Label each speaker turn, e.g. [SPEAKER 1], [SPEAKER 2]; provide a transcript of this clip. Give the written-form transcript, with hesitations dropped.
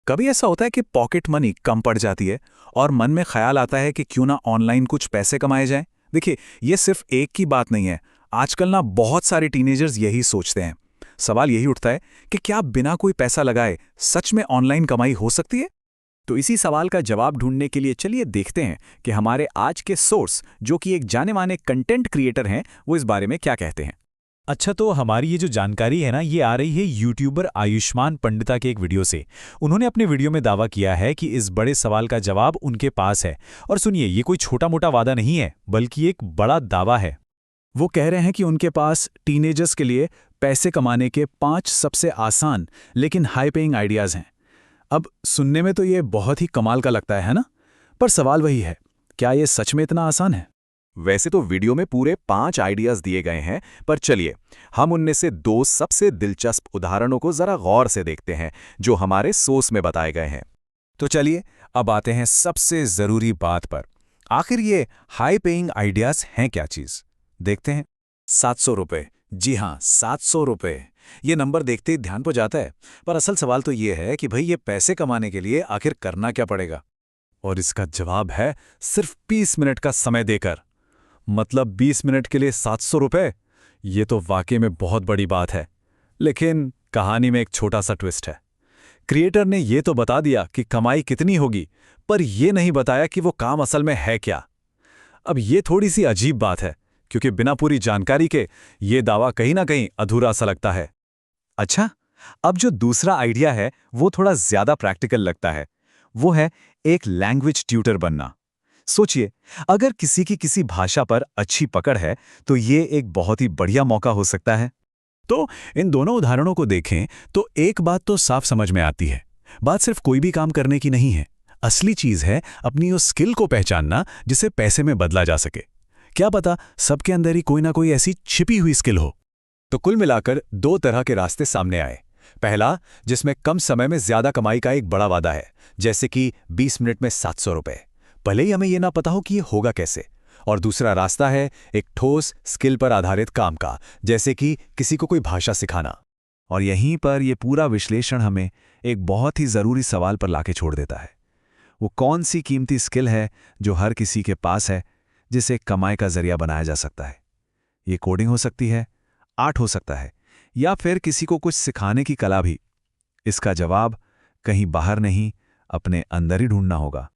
[SPEAKER 1] कभी ऐसा होता है कि पॉकेट मनी कम पड़ जाती है और मन में ख्याल आता है कि क्यों ना ऑनलाइन कुछ पैसे कमाए जाएं। देखिए, ये सिर्फ एक की बात नहीं है। आजकल ना बहुत सारे टीनेजर्स यही सोचते हैं। सवाल यही उठता है कि क्या बिना कोई पैसा लगाए सच में ऑनलाइन कमाई हो सकती है?
[SPEAKER 2] तो इसी सवाल का जवाब ढूंढने के लिए चलिए देखते हैं कि हमारे आज के सोर्स, जो कि एक जाने माने कंटेंट क्रिएटर हैं, वो इस बारे में क्या कहते हैं।
[SPEAKER 3] अच्छा, तो हमारी ये जो जानकारी है ना, ये आ रही है यूट्यूबर आयुष्मान पंडिता के एक वीडियो से। उन्होंने अपने वीडियो में दावा किया है कि इस बड़े सवाल का जवाब उनके पास है। और सुनिए, ये कोई छोटा मोटा वादा नहीं है, बल्कि एक बड़ा दावा है।
[SPEAKER 1] वो कह रहे हैं कि उनके पास टीनेजर्स के लिए पैसे कमाने के 5 सबसे आसान लेकिन हाई पेइंग आइडियाज़ हैं। अब सुनने में तो ये बहुत ही कमाल का लगता है ना? पर सवाल वही है, क्या ये सच में इतना आसान है?
[SPEAKER 4] वैसे तो वीडियो में पूरे 5 आइडियाज दिए गए हैं, पर चलिए हम उनमें से 2 सबसे दिलचस्प उदाहरणों को जरा गौर से देखते हैं जो हमारे सोर्स में बताए गए हैं।
[SPEAKER 1] तो चलिए अब आते हैं सबसे ज़रूरी बात पर। आखिर ये हाई पेइंग आइडियाज़ हैं क्या चीज़? देखते हैं। 700 रुपये, जी हाँ 700 रुपये। ये नंबर देखते ही ध्यान को जाता है, पर असल सवाल तो ये है कि भाई ये पैसे कमाने के लिए आखिर करना क्या पड़ेगा? और इसका जवाब है सिर्फ 20 मिनट का समय देकर। मतलब 20 मिनट के लिए 700 रुपये? ये तो वाकई में बहुत बड़ी बात है। लेकिन कहानी में एक छोटा सा ट्विस्ट है। क्रिएटर ने ये तो बता दिया कि कमाई कितनी होगी, पर ये नहीं बताया कि वो काम असल में है क्या। अब ये थोड़ी सी अजीब बात है, क्योंकि बिना पूरी जानकारी के ये दावा कहीं ना कहीं अधूरा सा लगता है। अच्छा, अब जो दूसरा आइडिया है वो थोड़ा ज्यादा प्रैक्टिकल लगता है। वो है एक लैंग्वेज ट्यूटर बनना। सोचिए, अगर किसी की किसी भाषा पर अच्छी पकड़ है तो ये एक बहुत ही बढ़िया मौका हो सकता है। तो इन दोनों उदाहरणों को देखें तो एक बात तो साफ समझ में आती है। बात सिर्फ कोई भी काम करने की नहीं है। असली चीज है अपनी उस स्किल को पहचानना जिसे पैसे में बदला जा सके। क्या पता सबके अंदर ही कोई ना कोई ऐसी छिपी हुई स्किल हो। तो कुल मिलाकर 2 तरह के रास्ते सामने आए। पहला, जिसमें कम समय में ज्यादा कमाई का एक बड़ा वादा है, जैसे कि 20 मिनट में 700 रुपये, भले ही हमें यह ना पता हो कि ये होगा कैसे। और दूसरा रास्ता है एक ठोस स्किल पर आधारित काम का, जैसे कि किसी को कोई भाषा सिखाना। और यहीं पर यह पूरा विश्लेषण हमें एक बहुत ही जरूरी सवाल पर लाके छोड़ देता है। वो कौन सी कीमती स्किल है जो हर किसी के पास है, जिसे कमाई का जरिया बनाया जा सकता है? ये कोडिंग हो सकती है, आर्ट हो सकता है, या फिर किसी को कुछ सिखाने की कला भी। इसका जवाब कहीं बाहर नहीं, अपने अंदर ही ढूंढना होगा।